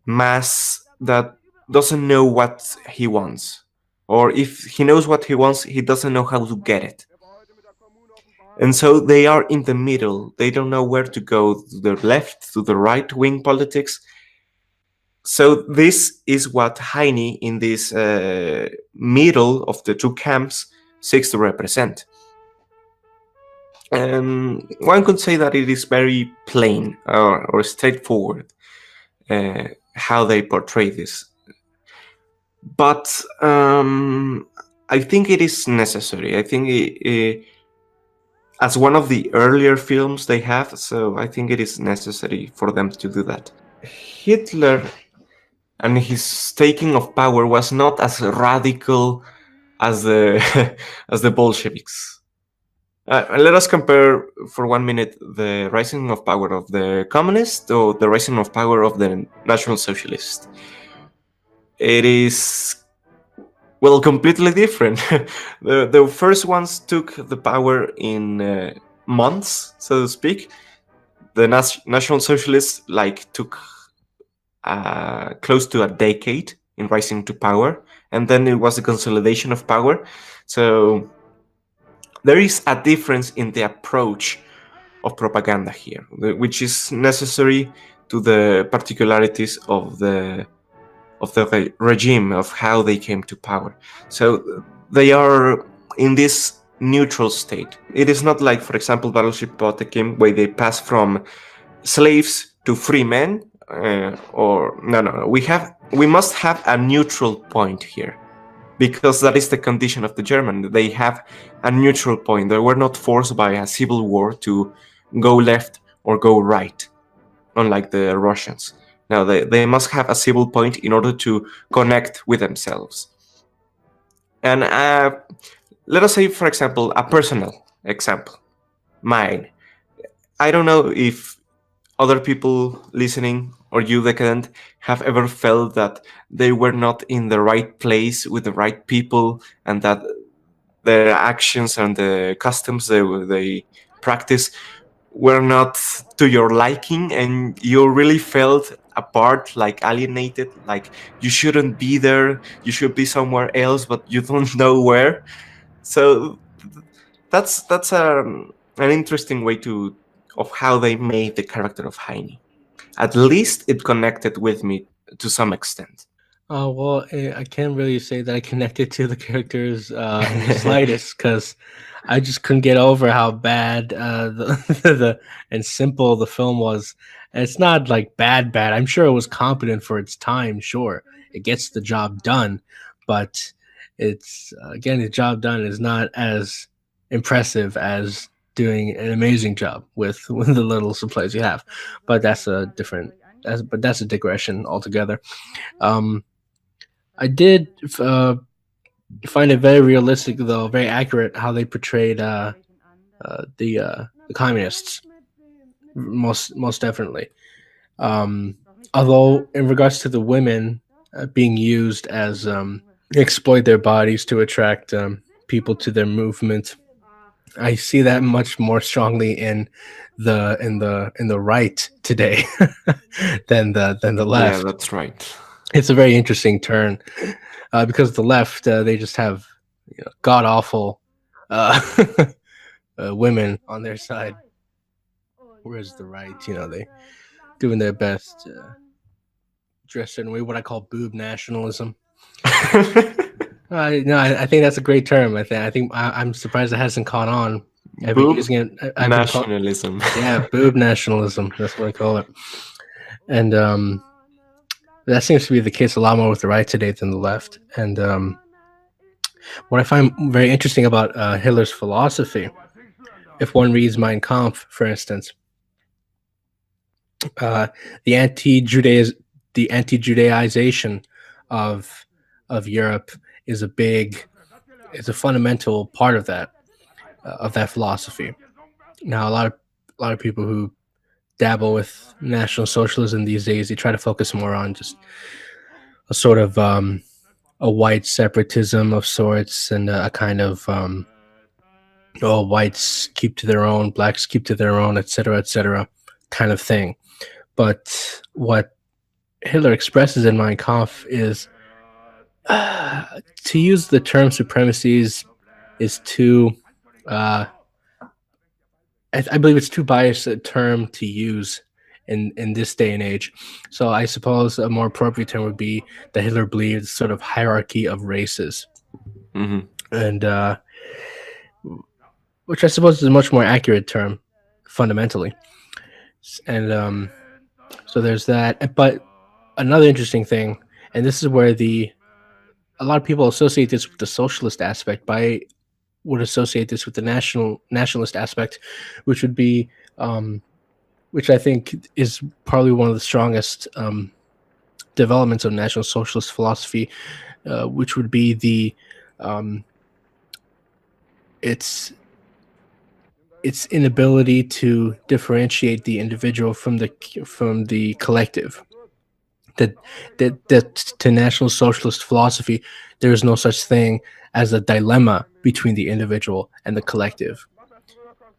mass that doesn't know what he wants. Or if he knows what he wants, he doesn't know how to get it. And so they are in the middle. They don't know where to go, to the left, to the right wing politics. So this is what Heine, in this middle of the two camps, seeks to represent. And one could say that it is very plain or straightforward how they portray this. But I think it is necessary. I think as one of the earlier films they have, so I think it is necessary for them to do that. Hitler and his taking of power was not as radical as the as the Bolsheviks. Let us compare for 1 minute the rising of power of the communists or the rising of power of the National Socialists. It is, well, completely different. The first ones took the power in months, so to speak. The National Socialists took close to a decade in rising to power, and then it was a consolidation of power. So there is a difference in the approach of propaganda here, which is necessary to the particularities of the regime, of how they came to power. So they are in this neutral state. It is not like, for example, Battleship Potemkin, where they pass from slaves to free men. No. We must have a neutral point here, because that is the condition of the German. They have a neutral point. They were not forced by a civil war to go left or go right, unlike the Russians. Now they must have a civil point in order to connect with themselves. And let us say, for example, a personal example, mine. I don't know if other people listening or you, Decadent, have ever felt that they were not in the right place with the right people, and that their actions and the customs they practice were not to your liking, and you really felt apart, alienated, like you shouldn't be there, you should be somewhere else, but you don't know where. So that's an interesting way of how they made the character of Heine. At least it connected with me to some extent. Well, I can't really say that I connected to the characters in the slightest, because I just couldn't get over how bad the and simple the film was. And it's not like bad. I'm sure it was competent for its time. Sure, it gets the job done, but it's getting the job done is not as impressive as doing an amazing job with the little supplies you have. But that's a different. That's a digression altogether. Um, I did find it very realistic, though very accurate, how they portrayed the communists. Most definitely. Um, Although, in regards to the women being used as exploit their bodies to attract people to their movement, I see that much more strongly in the right today than the Yeah, left. that's right. It's a very interesting turn, because the left, they just have god awful uh, women on their side, whereas the right, they doing their best, dressed in a way, what I call boob nationalism. No, I think that's a great term. I'm surprised it hasn't caught on. I've been Boob using it. I've been called, nationalism. yeah, boob nationalism. That's what I call it. And that seems to be the case a lot more with the right today than the left. And what I find very interesting about Hitler's philosophy, if one reads Mein Kampf, for instance, uh, the anti-Judaization of Europe is a fundamental part of that philosophy. Now, a lot of people who dabble with National Socialism these days, they try to focus more on just a sort of a white separatism of sorts, and a kind of whites keep to their own, blacks keep to their own, etc., kind of thing. But what Hitler expresses in Mein Kampf is, to use the term supremacies is too, I believe it's too biased a term to use in this day and age. So I suppose a more appropriate term would be that Hitler believed sort of hierarchy of races, Mhm. and which I suppose is a much more accurate term fundamentally. And so there's that. But another interesting thing, and this is where a lot of people associate this with the socialist aspect, but I would associate this with the nationalist aspect, which would be, which I think is probably one of the strongest developments of National Socialist philosophy, which would be its inability to differentiate the individual from the collective. That to National Socialist philosophy, there is no such thing as a dilemma between the individual and the collective,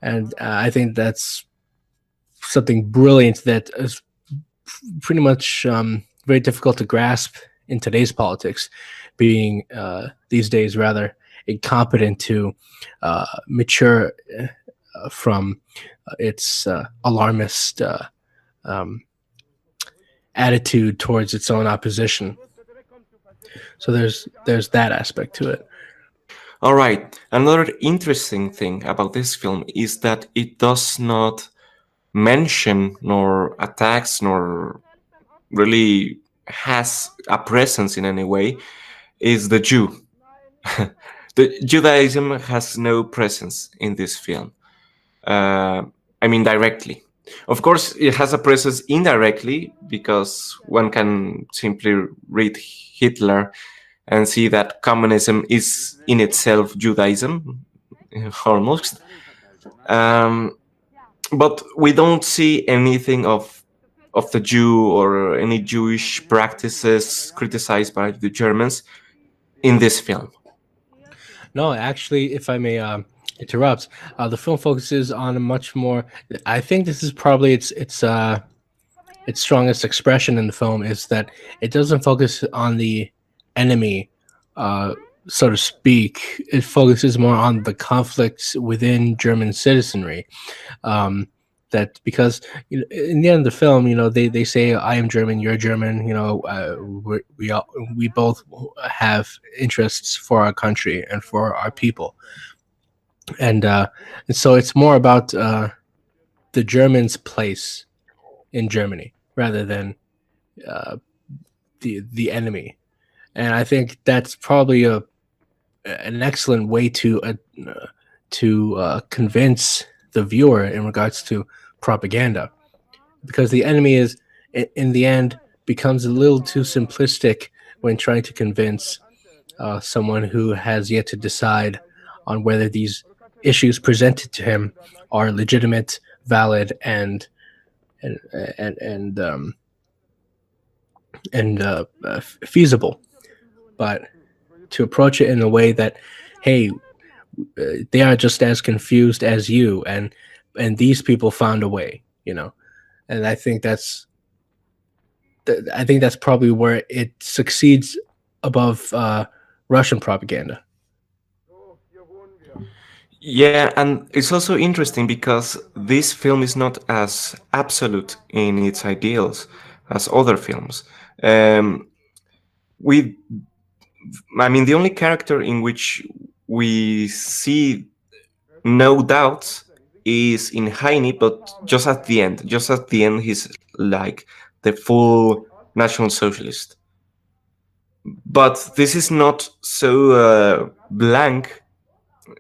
and I think that's something brilliant that is pretty much very difficult to grasp in today's politics, being these days rather incompetent to mature from its alarmist attitude towards its own opposition. So there's that aspect to it. All right. Another interesting thing about this film is that it does not mention nor attacks nor really has a presence in any way is the Jew. The Judaism has no presence in this film. I mean, directly. Of course, it has a presence indirectly because one can simply read Hitler and see that communism is in itself Judaism, almost. But we don't see anything of the Jew or any Jewish practices criticized by the Germans in this film. No, actually, if I may interrupt, the film focuses on a much more. I think this is probably its strongest expression in the film is that it doesn't focus on the enemy, so to speak. It focuses more on the conflicts within German citizenry. Um, that because in the end of the film, they say I am German, you're German. We both have interests for our country and for our people, and so it's more about the Germans' place in Germany rather than uh, the enemy. And I think that's probably an excellent way to convince the viewer in regards to propaganda, because the enemy is in the end becomes a little too simplistic when trying to convince someone who has yet to decide on whether these issues presented to him are legitimate, valid, and and um, and feasible. But to approach it in a way that, hey, they are just as confused as you, and these people found a way, and I think that's probably where it succeeds above Russian propaganda. Yeah, and it's also interesting because this film is not as absolute in its ideals as other films. Um, we, I mean, the only character in which we see no doubts is in Heine, but just at the end. Just at the end, he's like the full National Socialist. But this is not so blank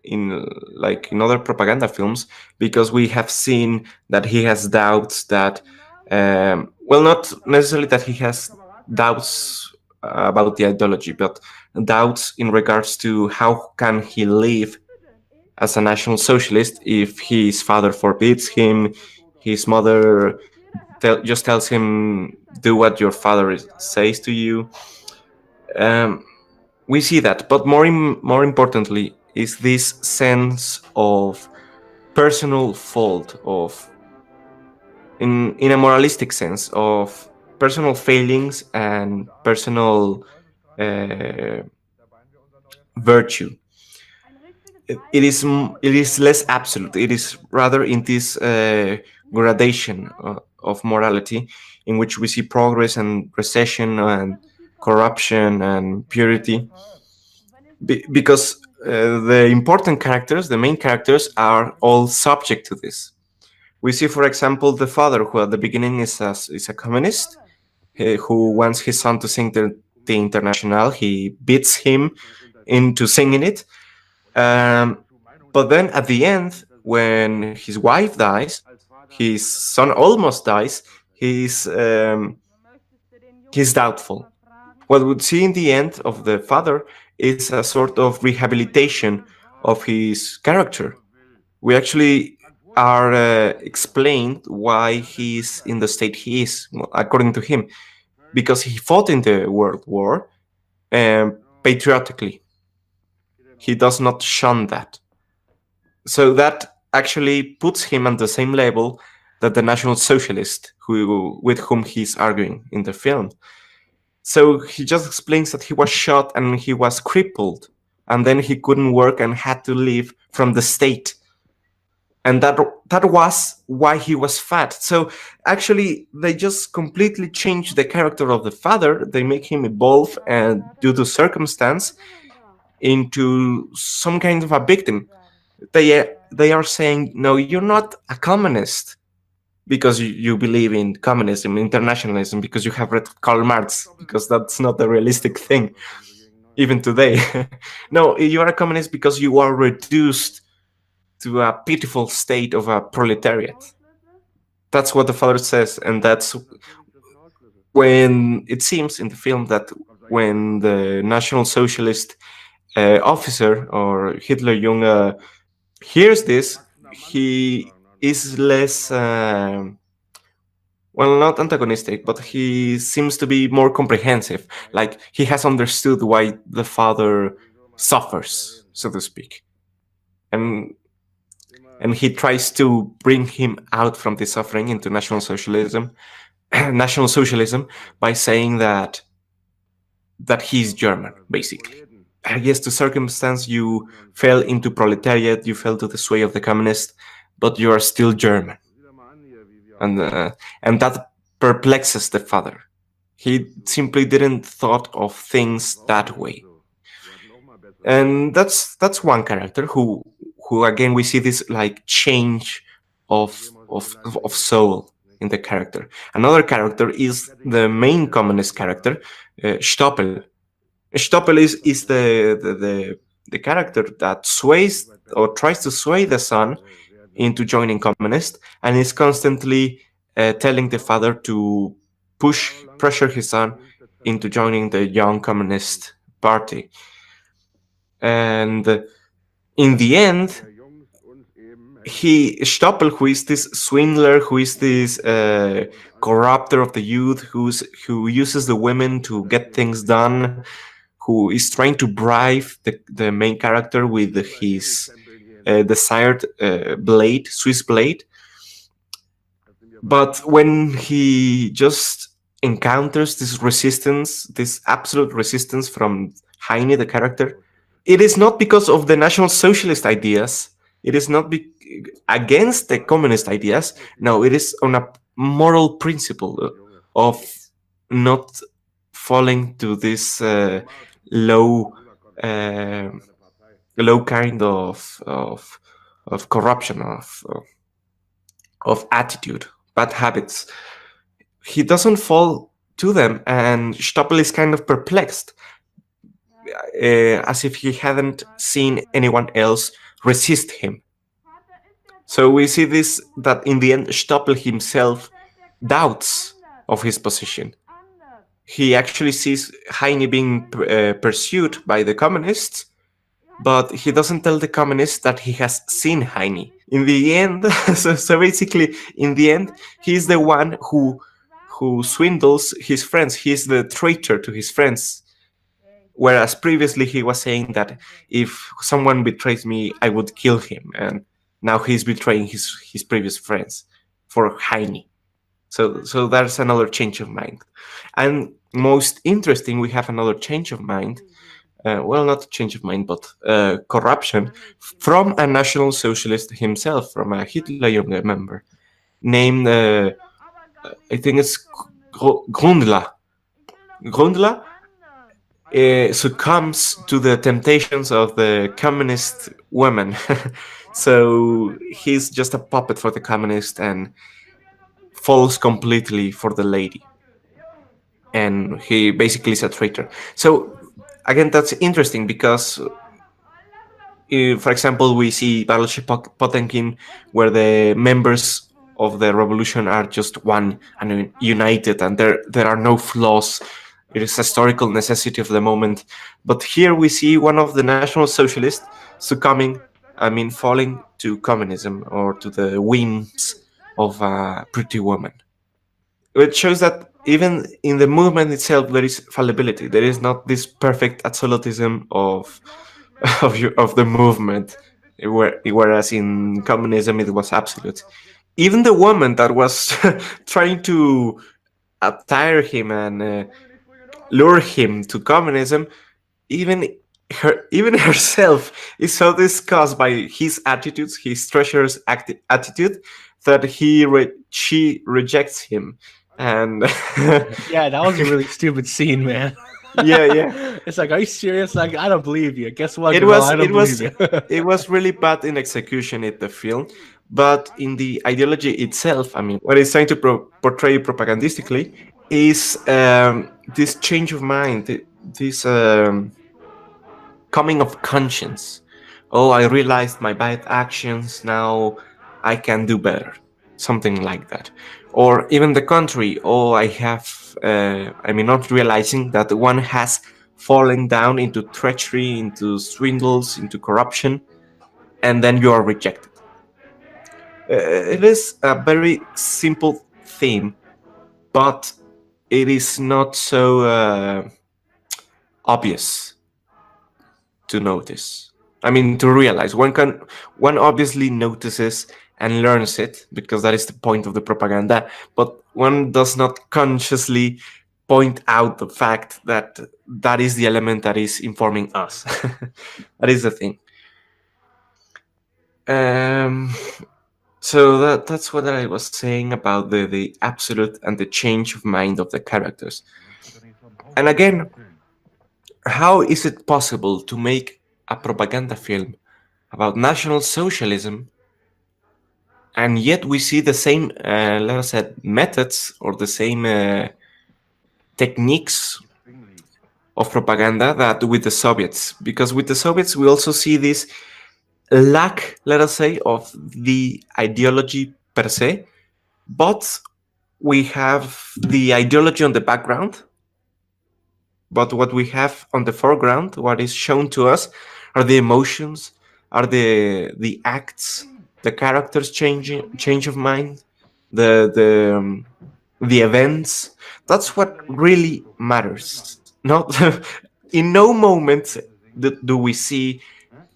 in like in other propaganda films, because we have seen that he has doubts that well, not necessarily that he has doubts about the ideology, but doubts in regards to how can he live as a National Socialist if his father forbids him, his mother just tells him do what your father says to you. um, we see that, but more importantly is this sense of personal fault, of in a moralistic sense, of personal failings and personal uh, virtue. It is less absolute. It is rather in this gradation of morality, in which we see progress and recession and corruption and purity. Because the important characters, the main characters, are all subject to this. We see, for example, the father, who at the beginning is a communist, who wants his son to sing the International. He beats him into singing it. But then at the end, when his wife dies, his son almost dies, he's doubtful. What we see in the end of the father is a sort of rehabilitation of his character. We actually are explained why he's in the state he is, according to him, because he fought in the World War patriotically. He does not shun that. So that actually puts him on the same level that the National Socialist with whom he's arguing in the film. So he just explains that he was shot and he was crippled, and then he couldn't work and had to live from the state. And that was why he was fat. So actually, they just completely change the character of the father. They make him evolve, and due to circumstance, into some kind of a victim. They are saying, no, you're not a communist because you believe in communism, internationalism, because you have read Karl Marx, because that's not a realistic thing, even today. No, you are a communist because you are reduced to a pitiful state of a proletariat. That's what the father says, and that's when it seems in the film that when the National Socialist officer or Hitlerjunge hears this, he is less, well, not antagonistic, but he seems to be more comprehensive. Like he has understood why the father suffers, so to speak, and he tries to bring him out from the suffering into National Socialism, National Socialism, by saying that he's German, basically. Yes, to circumstance, you fell into proletariat, you fell to the sway of the communist, but you are still German. and that perplexes the father. He simply didn't thought of things that way. And that's one character who again we see this like change of soul in the character. Another character is the main communist character, Stoppel. Stoppel is the character that sways or tries to sway the son into joining communist, and is constantly telling the father to pressure his son into joining the young communist party. And in the end, Stoppel, who is this swindler, who is this corrupter of the youth, who uses the women to get things done, who is trying to bribe the main character with his desired blade, Swiss blade. But when he just encounters this resistance, this absolute resistance from Heine, the character, it is not because of the National Socialist ideas. It is not against the communist ideas. No, it is on a moral principle of not falling to this low kind of corruption, of attitude, bad habits. He doesn't fall to them, and Stoppel is kind of perplexed, as if he hadn't seen anyone else resist him. So we see this, that in the end Stoppel himself doubts of his position. He actually sees Heine being pursued by the communists, but he doesn't tell the communists that he has seen Heine. In the end, so basically, in the end, he's the one who swindles his friends. He's the traitor to his friends. Whereas previously he was saying that if someone betrays me, I would kill him. And now he's betraying his previous friends for Heine. So there's another change of mind. And most interesting, we have another change of mind. Well, not change of mind, but corruption from a National Socialist himself, from a Hitlerjunge member, named, I think it's Grundler. Grundler succumbs to the temptations of the communist women. So he's just a puppet for the communist and falls completely for the lady. And he basically is a traitor. So again, that's interesting because, for example, we see Battleship Potemkin, where the members of the revolution are just one and united, and there are no flaws. It is a historical necessity of the moment. But here we see one of the National Socialists succumbing, falling to communism or to the whims of a pretty woman. It shows that even in the movement itself, there is fallibility. There is not this perfect absolutism of the movement, whereas in communism it was absolute. Even the woman that was trying to attire him and lure him to communism, even herself is so disgusted by his attitudes, his treacherous attitude, that she rejects him. And yeah, that was a really stupid scene, man. Yeah. It's like, are you serious? Like, I don't believe you. Guess what? It girl? was I don't believe you. it was really bad in execution in the film, but in the ideology itself, what it's trying to portray propagandistically is this change of mind, this coming of conscience. Oh, I realized my bad actions. Now I can do better. Something like that. Or even the contrary. Oh, I have, not realizing that one has fallen down into treachery, into swindles, into corruption, and then you are rejected. It is a very simple theme, but it is not so obvious to notice. To realize. One obviously notices and learns it, because that is the point of the propaganda, but one does not consciously point out the fact that that is the element that is informing us. That is the thing. So that's what I was saying about the absolute and the change of mind of the characters. And again, how is it possible to make a propaganda film about National Socialism, and yet we see the same, let us say, methods or the same techniques of propaganda that with the Soviets? Because with the Soviets, we also see this lack, let us say, of the ideology per se, but we have the ideology on the background. But what we have on the foreground, what is shown to us, are the emotions, are the acts, the characters change of mind, the events. That's what really matters. Not in no moment do we see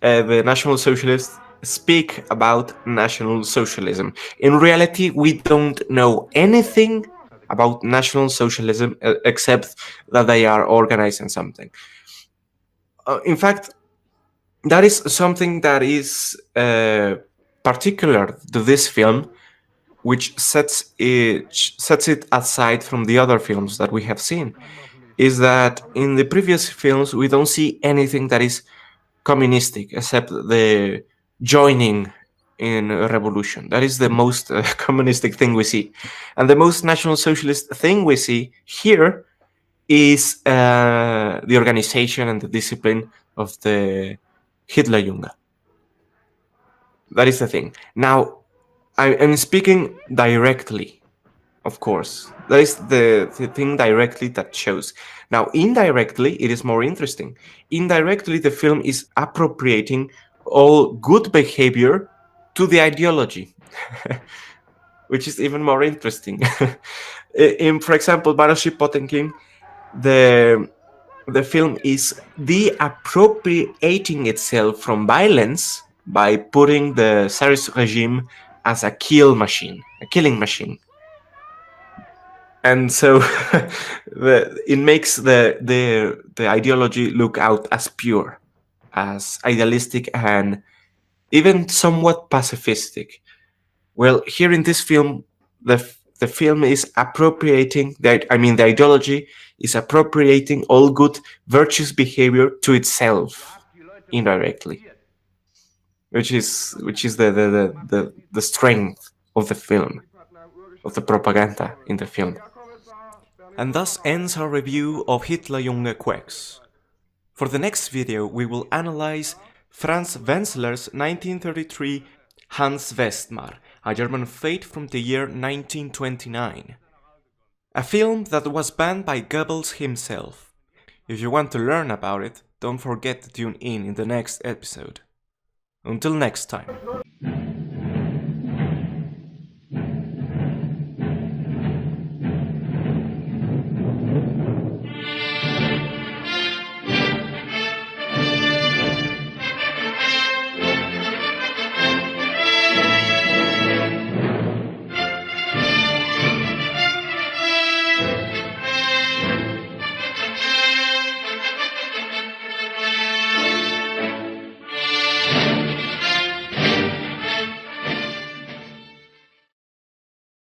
the National Socialists speak about National Socialism. In reality, we don't know anything about National Socialism except that they are organizing something. In fact, that is something that is particular to this film, which sets it aside from the other films that we have seen, is that in the previous films we don't see anything that is communistic except the joining in a revolution. That is the most communistic thing we see, and the most National Socialist thing we see here is the organization and the discipline of the Hitlerjunge. That is the thing. Now, I am speaking directly, of course. That is the thing directly that shows. Now, indirectly, it is more interesting. Indirectly, the film is appropriating all good behavior to the ideology, which is even more interesting. For example, Battleship Potemkin, the film is de-appropriating itself from violence by putting the Tsarist regime as a killing machine. And so it makes the ideology look out as pure, as idealistic, and even somewhat pacifistic. Well, here in this film, the film is appropriating the ideology is appropriating all good virtuous behavior to itself indirectly, which is the strength of the film, of the propaganda in the film. And thus ends our review of Hitlerjunge Quex. For the next video, we will analyze Franz Wenzler's 1933 Hans Westmar, a German fate from the year 1929. A film that was banned by Goebbels himself. If you want to learn about it, don't forget to tune in the next episode. Until next time.